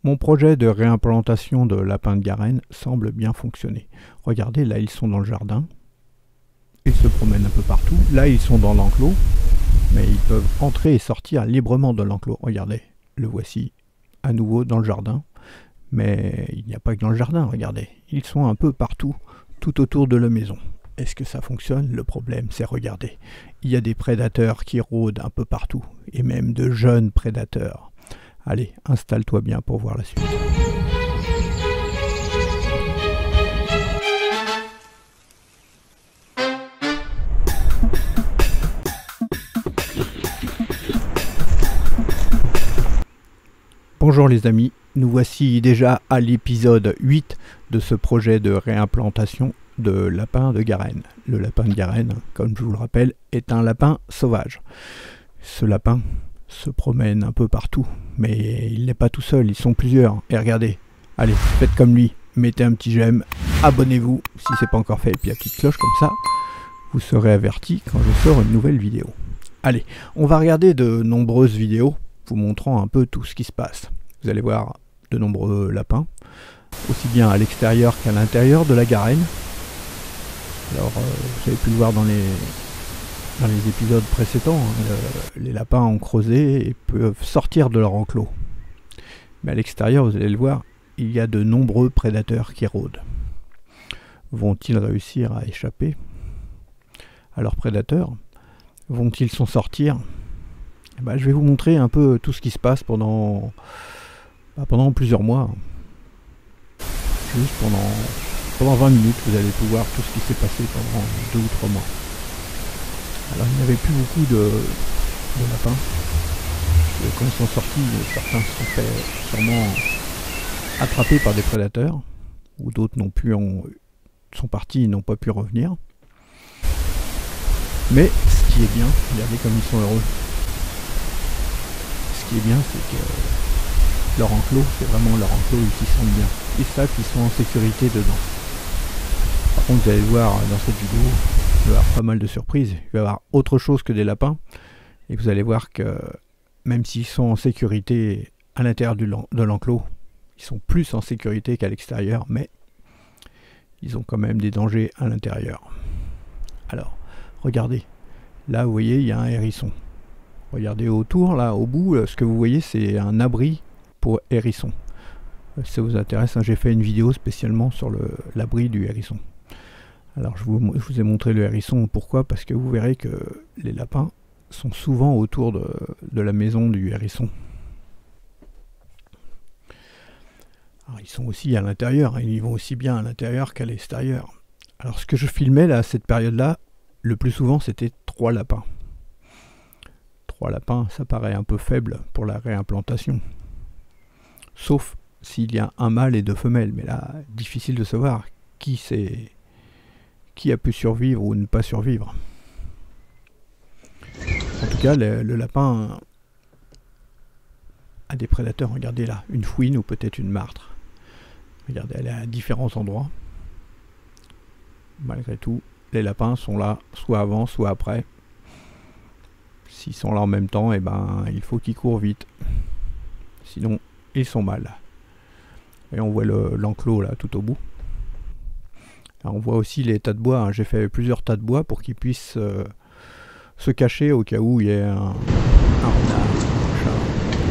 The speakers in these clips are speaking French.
Mon projet de réimplantation de lapins de Garenne semble bien fonctionner. Regardez, là ils sont dans le jardin. Ils se promènent un peu partout. Là ils sont dans l'enclos. Mais ils peuvent entrer et sortir librement de l'enclos. Regardez, le voici à nouveau dans le jardin. Mais il n'y a pas que dans le jardin, regardez. Ils sont un peu partout, tout autour de la maison. Est-ce que ça fonctionne? Le problème, c'est regardez. Il y a des prédateurs qui rôdent un peu partout. Et même de jeunes prédateurs. Allez, installe-toi bien pour voir la suite. Bonjour les amis, nous voici déjà à l'épisode 8 de ce projet de réimplantation de lapin de Garenne. Le lapin de Garenne, comme je vous le rappelle, est un lapin sauvage. Ce lapin se promène un peu partout, mais il n'est pas tout seul, ils sont plusieurs. Et regardez, allez, faites comme lui, mettez un petit j'aime, abonnez-vous si ce n'est pas encore fait, et puis la petite cloche comme ça, vous serez averti quand je sors une nouvelle vidéo. Allez, on va regarder de nombreuses vidéos vous montrant un peu tout ce qui se passe. Vous allez voir de nombreux lapins, aussi bien à l'extérieur qu'à l'intérieur de la Garenne. Alors, vous avez pu le voir dans les épisodes précédents, hein, les lapins ont creusé et peuvent sortir de leur enclos. Mais à l'extérieur, vous allez le voir, il y a de nombreux prédateurs qui rôdent. Vont-ils réussir à échapper à leurs prédateurs? Vont-ils s'en sortir? Je vais vous montrer un peu tout ce qui se passe pendant plusieurs mois. Juste pendant 20 minutes, vous allez tout voir tout ce qui s'est passé pendant 2 ou 3 mois. Alors il n'y avait plus beaucoup de lapins. Et quand ils sont sortis, certains se sont fait sûrement attraper par des prédateurs, ou d'autres sont partis et n'ont pas pu revenir. Mais ce qui est bien, regardez comme ils sont heureux. Ce qui est bien, c'est que leur enclos, c'est vraiment leur enclos, ils s'y sentent bien. Ils savent qu'ils sont en sécurité dedans. Par contre, vous allez voir dans cette vidéo, il va y avoir pas mal de surprises. Il va y avoir autre chose que des lapins. Et vous allez voir que même s'ils sont en sécurité à l'intérieur de l'enclos, ils sont plus en sécurité qu'à l'extérieur, mais ils ont quand même des dangers à l'intérieur. Alors, regardez. Là, vous voyez, il y a un hérisson. Regardez autour, là, au bout, ce que vous voyez, c'est un abri pour hérissons. Si ça vous intéresse, hein, j'ai fait une vidéo spécialement sur l'abri du hérisson. Alors, je vous ai montré le hérisson. Pourquoi? Parce que vous verrez que les lapins sont souvent autour de la maison du hérisson. Alors, ils sont aussi à l'intérieur. Ils vont aussi bien à l'intérieur qu'à l'extérieur. Alors, ce que je filmais là, à cette période-là, le plus souvent, c'était 3 lapins. 3 lapins, ça paraît un peu faible pour la réimplantation. Sauf s'il y a un mâle et 2 femelles. Mais là, difficile de savoir qui a pu survivre ou ne pas survivre. En tout cas, le lapin a des prédateurs. Regardez là, une fouine ou peut-être une martre. Regardez, elle est à différents endroits. Malgré tout, les lapins sont là, soit avant, soit après. S'ils sont là en même temps, il faut qu'ils courent vite. Sinon, ils sont mal. Et on voit l'enclos là, tout au bout. Alors, on voit aussi les tas de bois. Hein. J'ai fait plusieurs tas de bois pour qu'ils puissent se cacher au cas où il y ait un renard, un chat.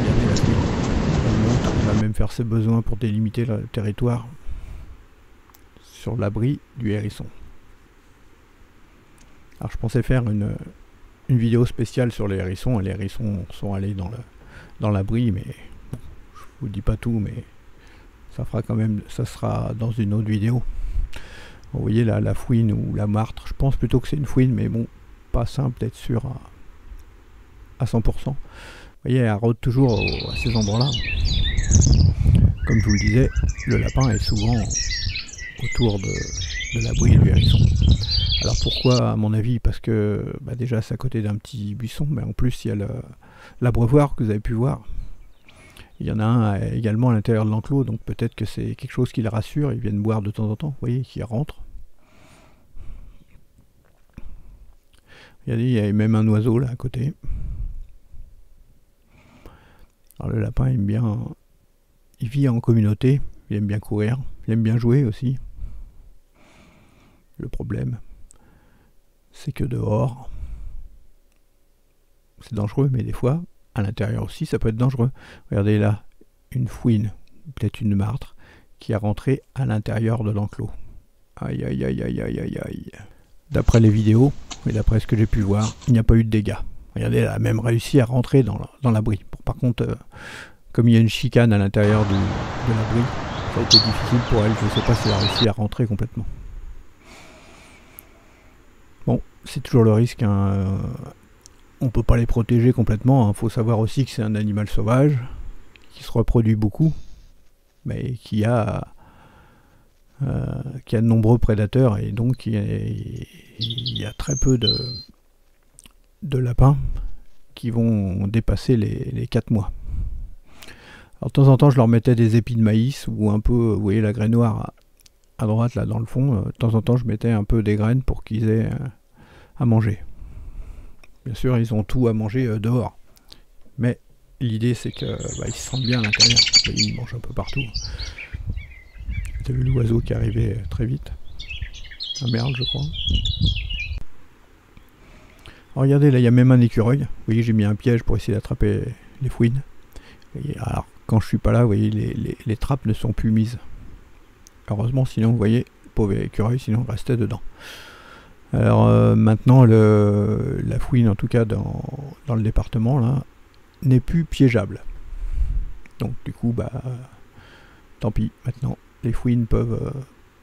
Regardez la suite. On va même faire ses besoins pour délimiter le territoire sur l'abri du hérisson. Alors je pensais faire une vidéo spéciale sur les hérissons, et les hérissons sont allés dans l'abri, mais bon, je vous dis pas tout, mais ça sera dans une autre vidéo. Vous voyez là, la fouine ou la martre, je pense plutôt que c'est une fouine, mais bon, pas simple d'être sûr à 100%. Vous voyez, elle rôde toujours à ces endroits-là. Comme je vous le disais, le lapin est souvent autour de l'abri du hérisson. Alors pourquoi, à mon avis? Parce que déjà c'est à côté d'un petit buisson, mais en plus il y a l'abreuvoir que vous avez pu voir. Il y en a un également à l'intérieur de l'enclos, donc peut-être que c'est quelque chose qui les rassure, ils viennent boire de temps en temps, vous voyez, qui rentrent. Regardez, il y a même un oiseau là à côté. Alors le lapin il vit en communauté, il aime bien courir, il aime bien jouer aussi. Le problème, c'est que dehors, c'est dangereux, mais des fois, à l'intérieur aussi, ça peut être dangereux. Regardez là, une fouine, peut-être une martre, qui est rentrée à l'intérieur de l'enclos. Aïe, aïe, aïe, aïe, aïe, aïe, aïe. D'après les vidéos, et d'après ce que j'ai pu voir, il n'y a pas eu de dégâts. Regardez, elle a même réussi à rentrer dans l'abri. Par contre, comme il y a une chicane à l'intérieur de l'abri, ça a été difficile pour elle. Je ne sais pas si elle a réussi à rentrer complètement. Bon, c'est toujours le risque, hein. On ne peut pas les protéger complètement. Il faut savoir aussi que c'est un animal sauvage, qui se reproduit beaucoup, mais qui a de nombreux prédateurs, et donc il y a très peu de lapins qui vont dépasser les 4 mois. Alors de temps en temps, je leur mettais des épis de maïs, ou un peu, vous voyez la graine noire à droite, là dans le fond, de temps en temps je mettais un peu des graines pour qu'ils aient à manger. Bien sûr, ils ont tout à manger dehors, mais l'idée c'est que ils se sentent bien à l'intérieur. Ils mangent un peu partout. T'as vu l'oiseau qui arrivait très vite? Un merle, je crois. Alors regardez, là il y a même un écureuil. Vous voyez, j'ai mis un piège pour essayer d'attraper les fouines. Et alors quand je suis pas là, vous voyez, les trappes ne sont plus mises. Heureusement, sinon vous voyez, le pauvre écureuil, sinon il restait dedans. Alors maintenant, la fouine, en tout cas dans le département, là, n'est plus piégeable. Donc du coup, tant pis, maintenant, les fouines peuvent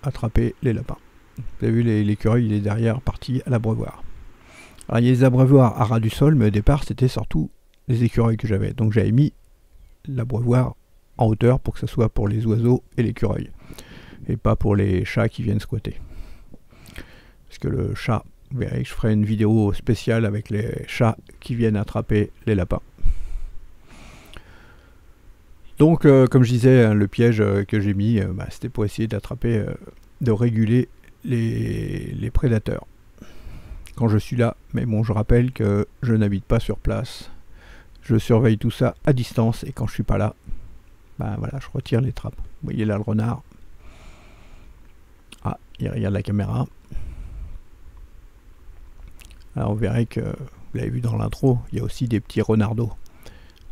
attraper les lapins. Vous avez vu, l'écureuil, il est derrière, parti à l'abreuvoir. Alors il y a les abreuvoirs à ras du sol, mais au départ, c'était surtout les écureuils que j'avais. Donc j'avais mis l'abreuvoir en hauteur pour que ce soit pour les oiseaux et l'écureuil, et pas pour les chats qui viennent squatter. Parce que le chat, vous verrez, je ferai une vidéo spéciale avec les chats qui viennent attraper les lapins. Donc, comme je disais, hein, le piège que j'ai mis, c'était pour essayer d'attraper, de réguler les prédateurs. Quand je suis là, mais bon, je rappelle que je n'habite pas sur place. Je surveille tout ça à distance, et quand je suis pas là, voilà, je retire les trappes. Vous voyez là le renard. Ah, il regarde la caméra. Alors vous verrez que, vous l'avez vu dans l'intro, il y a aussi des petits renardeaux.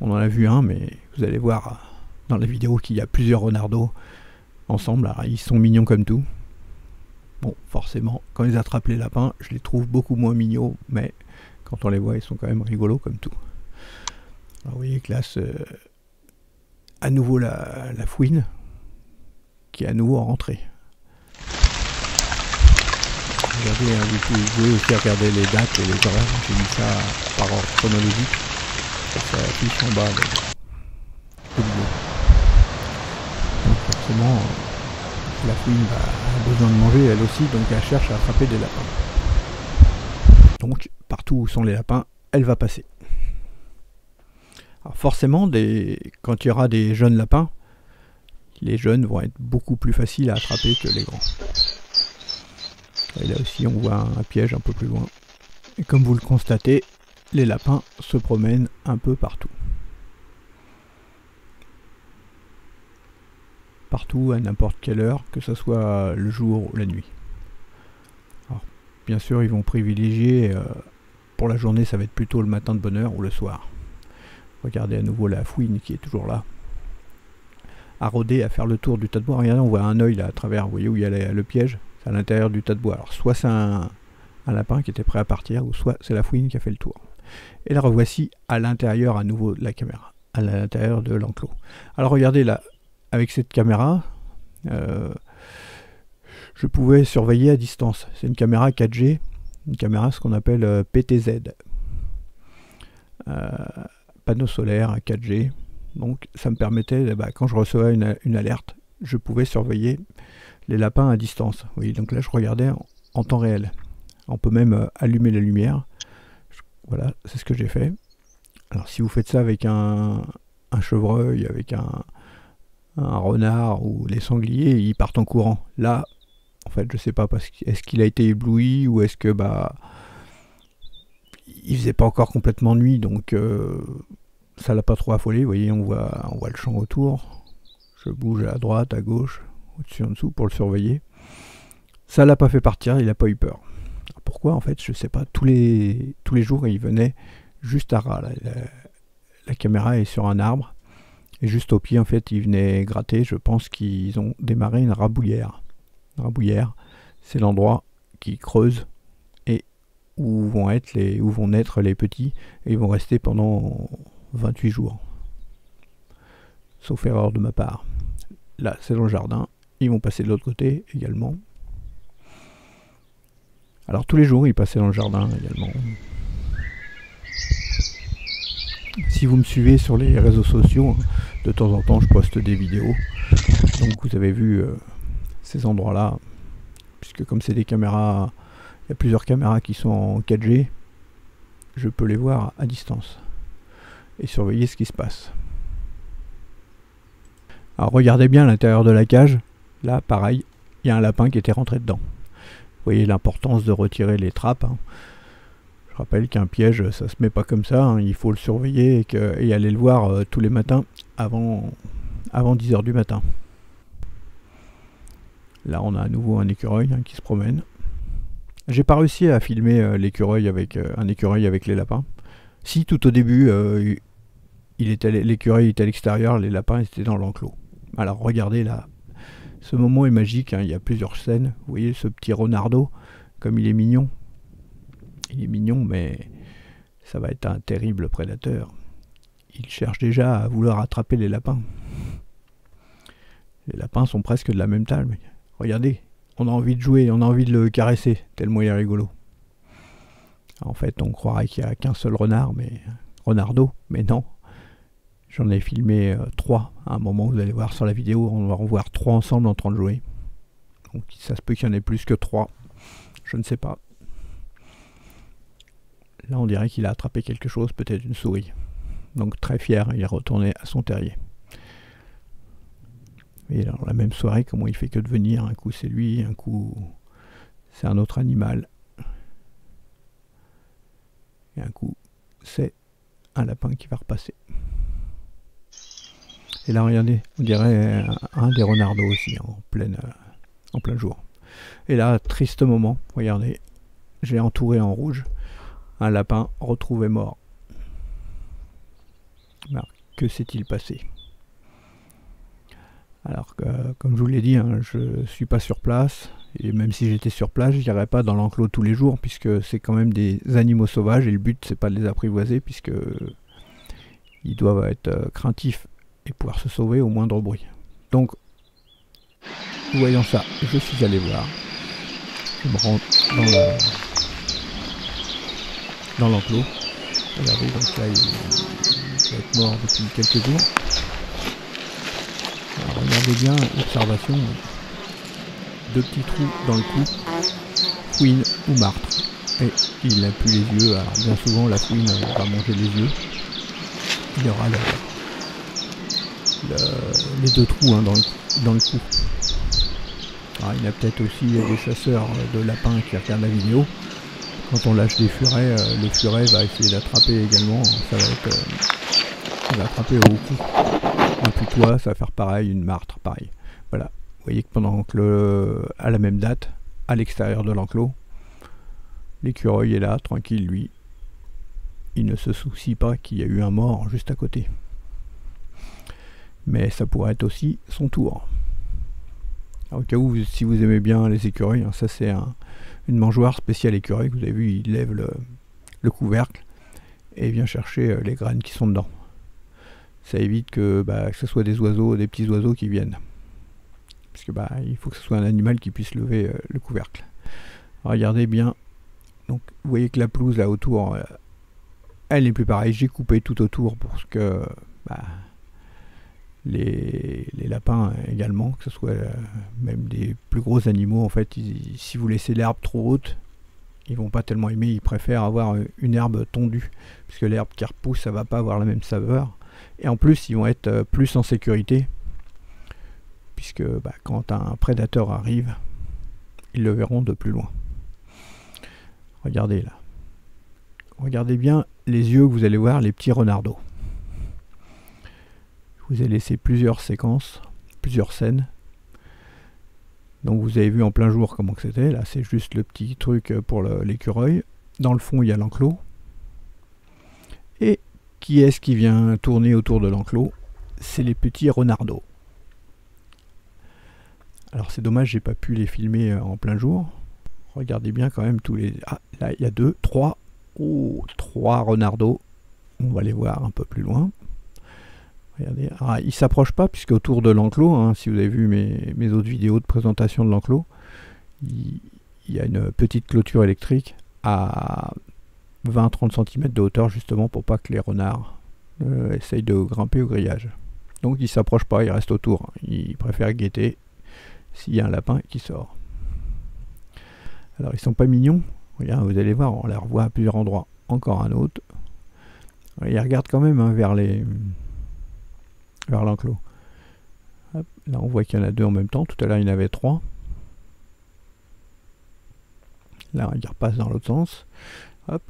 On en a vu un, mais vous allez voir dans la vidéo qu'il y a plusieurs renardeaux ensemble. Alors, ils sont mignons comme tout. Bon, forcément, quand ils attrapent les lapins, je les trouve beaucoup moins mignons, mais quand on les voit, ils sont quand même rigolos comme tout. Alors vous voyez que là, à nouveau la fouine, qui est à nouveau rentrée. Regardez, hein, vous pouvez aussi regarder les dates et les horaires. J'ai mis ça par ordre chronologique. Ça affiche en bas de vidéo. Donc forcément, la fouine a besoin de manger elle aussi, donc elle cherche à attraper des lapins. Donc partout où sont les lapins, elle va passer. Alors forcément, quand il y aura des jeunes lapins, les jeunes vont être beaucoup plus faciles à attraper que les grands. Et là aussi on voit un piège un peu plus loin. Et comme vous le constatez, les lapins se promènent un peu partout. Partout, à n'importe quelle heure, que ce soit le jour ou la nuit. Alors, bien sûr, ils vont privilégier, pour la journée, ça va être plutôt le matin de bonne heure ou le soir. Regardez à nouveau la fouine qui est toujours là, à rôder, à faire le tour du tas de bois. Regardez, on voit un œil là à travers, vous voyez où il y a le piège, c'est à l'intérieur du tas de bois. Alors soit c'est un lapin qui était prêt à partir, ou soit c'est la fouine qui a fait le tour. Et la revoici à l'intérieur à nouveau de la caméra, à l'intérieur de l'enclos. Alors regardez là, avec cette caméra, je pouvais surveiller à distance. C'est une caméra 4G, une caméra ce qu'on appelle PTZ. Panneau solaire à 4G. Donc ça me permettait, quand je recevais une alerte, je pouvais surveiller les lapins à distance. Oui, donc là je regardais en temps réel. On peut même allumer la lumière. Voilà, c'est ce que j'ai fait. Alors si vous faites ça avec un chevreuil, avec un renard ou les sangliers, ils partent en courant. Là, en fait, je sais pas, est-ce qu'il a été ébloui ou est-ce que il faisait pas encore complètement nuit, donc ça l'a pas trop affolé. Vous voyez, on voit le champ autour. Je bouge à droite, à gauche, au-dessus, en dessous pour le surveiller. Ça l'a pas fait partir, il n'a pas eu peur. Alors pourquoi en fait, je sais pas. Tous les jours, il venait juste à ras. La caméra est sur un arbre. Et juste au pied, en fait, ils venaient gratter. Je pense qu'ils ont démarré une rabouillère. Une rabouillère, c'est l'endroit qui creuse et où vont naître les petits. Et ils vont rester pendant 28 jours. Sauf erreur de ma part. Là, c'est dans le jardin. Ils vont passer de l'autre côté également. Alors tous les jours, ils passaient dans le jardin également. Si vous me suivez sur les réseaux sociaux, de temps en temps, je poste des vidéos. Donc vous avez vu ces endroits-là, puisque comme c'est des caméras, il y a plusieurs caméras qui sont en 4G, je peux les voir à distance et surveiller ce qui se passe. Alors regardez bien l'intérieur de la cage. Là, pareil, il y a un lapin qui était rentré dedans. Vous voyez l'importance de retirer les trappes. Je rappelle qu'un piège, ça se met pas comme ça. Il faut le surveiller et aller le voir tous les matins avant 10 h du matin. Là, on a à nouveau un écureuil qui se promène. J'ai pas réussi à filmer l'écureuil avec un écureuil avec les lapins. Si tout au début, l'écureuil était à l'extérieur, les lapins étaient dans l'enclos. Alors regardez là, ce moment est magique, il y a plusieurs scènes. Vous voyez ce petit renardeau, comme il est mignon. Il est mignon, mais ça va être un terrible prédateur. Il cherche déjà à vouloir attraper les lapins. Les lapins sont presque de la même taille. Mais regardez, on a envie de jouer, on a envie de le caresser, tellement il est rigolo. En fait, on croirait qu'il n'y a qu'un seul renardeau, mais non. J'en ai filmé 3. À un moment, vous allez voir sur la vidéo, on va en voir 3 ensemble en train de jouer. Donc ça se peut qu'il y en ait plus que 3. Je ne sais pas. Là, on dirait qu'il a attrapé quelque chose, peut-être une souris. Donc très fier, il est retourné à son terrier. Et dans la même soirée, comment il fait que de venir. Un coup c'est lui, un coup c'est un autre animal. Et un coup c'est un lapin qui va repasser. Et là, regardez, on dirait un des renardeaux aussi, en plein jour. Et là, triste moment, regardez, j'ai entouré en rouge un lapin retrouvé mort. Alors, que s'est-il passé? Alors, comme je vous l'ai dit, je ne suis pas sur place. Et même si j'étais sur place, je n'irais pas dans l'enclos tous les jours, puisque c'est quand même des animaux sauvages. Et le but, c'est pas de les apprivoiser, puisque ils doivent être craintifs et pouvoir se sauver au moindre bruit. Donc, voyant ça, je suis allé voir. Je me rends dans l'enclos. Regardez, donc là, il va être mort depuis quelques jours. Alors, regardez bien, observation. 2 petits trous dans le cou, fouine ou martre. Et il n'a plus les yeux. Alors, bien souvent, la fouine va manger les yeux. Il y aura les 2 trous dans le cou. Alors, il y a peut-être aussi des chasseurs de lapins qui regardent la vidéo. Quand on lâche des furets, le furet va essayer d'attraper également. Ça va être, il va attraper au cou. Un putois, ça va faire pareil, une martre, pareil. Voilà. Vous voyez que pendant que à la même date, à l'extérieur de l'enclos, l'écureuil est là, tranquille, lui. Il ne se soucie pas qu'il y a eu un mort juste à côté. Mais ça pourrait être aussi son tour. Alors, au cas où, si vous aimez bien les écureuils, ça c'est une mangeoire spéciale écureuil. Vous avez vu, il lève le couvercle et vient chercher les graines qui sont dedans. Ça évite que ce soit des oiseaux, des petits oiseaux qui viennent. Parce que il faut que ce soit un animal qui puisse lever le couvercle. Alors, regardez bien. Donc vous voyez que la pelouse là autour, elle n'est plus pareille. J'ai coupé tout autour pour que les lapins également, que ce soit même des plus gros animaux, en fait, si vous laissez l'herbe trop haute, ils vont pas tellement aimer, ils préfèrent avoir une herbe tondue, puisque l'herbe qui repousse, ça va pas avoir la même saveur. Et en plus, ils vont être plus en sécurité, puisque quand un prédateur arrive, ils le verront de plus loin. Regardez là. Regardez bien les yeux que vous allez voir, les petits renardeaux. Je vous ai laissé plusieurs séquences, plusieurs scènes. Donc vous avez vu en plein jour comment que c'était. Là c'est juste le petit truc pour l'écureuil. Dans le fond il y a l'enclos. Et qui est-ce qui vient tourner autour de l'enclos? C'est les petits renardeaux. Alors c'est dommage, j'ai pas pu les filmer en plein jour. Regardez bien quand même tous les... Ah, là il y a 2, 3. Oh, 3 renardeaux. On va les voir un peu plus loin. Regardez. Ah, ils ne s'approchent pas puisque autour de l'enclos, hein, si vous avez vu mes autres vidéos de présentation de l'enclos, il y a une petite clôture électrique à 20-30 cm de hauteur justement pour pas que les renards essayent de grimper au grillage. Donc ils ne s'approchent pas, ils restent autour. Ils préfèrent guetter s'il y a un lapin qui sort. Alors ils sont pas mignons. Regarde, vous allez voir, on les revoit à plusieurs endroits. Encore un autre. Ils regardent quand même hein, vers l'enclos. Là on voit qu'il y en a 2 en même temps. Tout à l'heure il y en avait 3. Là ils repassent dans l'autre sens. Hop.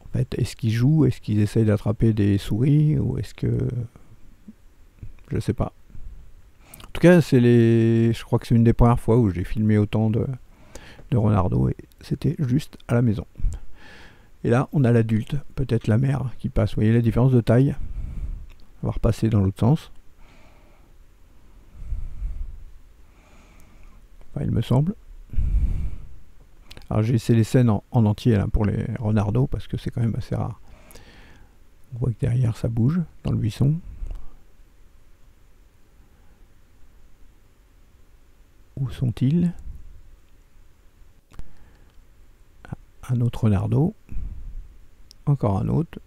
En fait, est-ce qu'ils jouent? Est-ce qu'ils essayent d'attraper des souris? Ou est-ce que... Je sais pas. En tout cas, je crois que c'est une des premières fois où j'ai filmé autant de renardeaux et c'était juste à la maison. Et là, on a l'adulte, peut-être la mère qui passe. Vous voyez la différence de taille? On va repasser dans l'autre sens. Enfin, il me semble. Alors j'ai laissé les scènes en entier là, pour les renardeaux parce que c'est quand même assez rare. On voit que derrière ça bouge dans le buisson. Où sont-ils? Un autre renardeau. Encore un autre.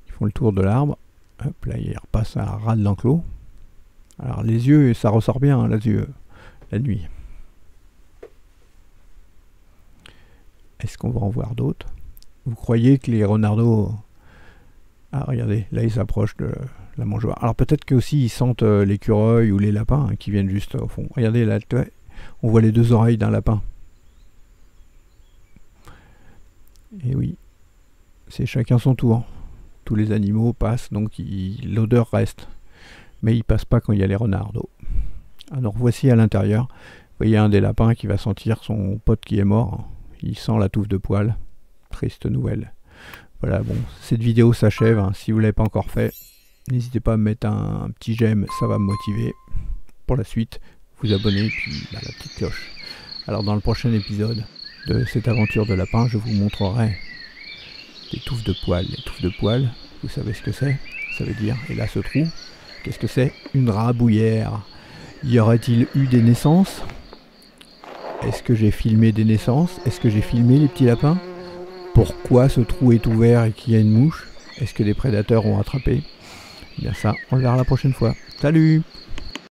Ils font le tour de l'arbre. Hop, là, ils repassent à ras de l'enclos. Alors les yeux, ça ressort bien, hein, les yeux, la nuit. Est-ce qu'on va en voir d'autres? Vous croyez que les renardeaux... Ah, regardez, là ils s'approchent de la mangeoire. Alors peut-être que aussi ils sentent l'écureuil ou les lapins hein, qui viennent juste au fond. Regardez là, on voit les 2 oreilles d'un lapin. Et oui, c'est chacun son tour. Tous les animaux passent, donc l'odeur reste. Mais ils passent pas quand il y a les renardeaux. Alors voici à l'intérieur. Vous voyez un des lapins qui va sentir son pote qui est mort. Il sent la touffe de poils. Triste nouvelle. Voilà, bon, cette vidéo s'achève. Hein. Si vous ne l'avez pas encore fait, n'hésitez pas à me mettre un petit j'aime, ça va me motiver. Pour la suite, vous abonner et puis la petite cloche. Alors dans le prochain épisode de cette aventure de lapin, je vous montrerai des touffes de poils. Les touffes de poils, vous savez ce que c'est? Ça veut dire, et là ce trou, qu'est-ce que c'est? Une rabouillère. Y aurait-il eu des naissances? Est-ce que j'ai filmé des naissances? Est-ce que j'ai filmé les petits lapins? Pourquoi ce trou est ouvert et qu'il y a une mouche? Est-ce que les prédateurs ont attrapé? Eh bien ça, on le verra la prochaine fois. Salut!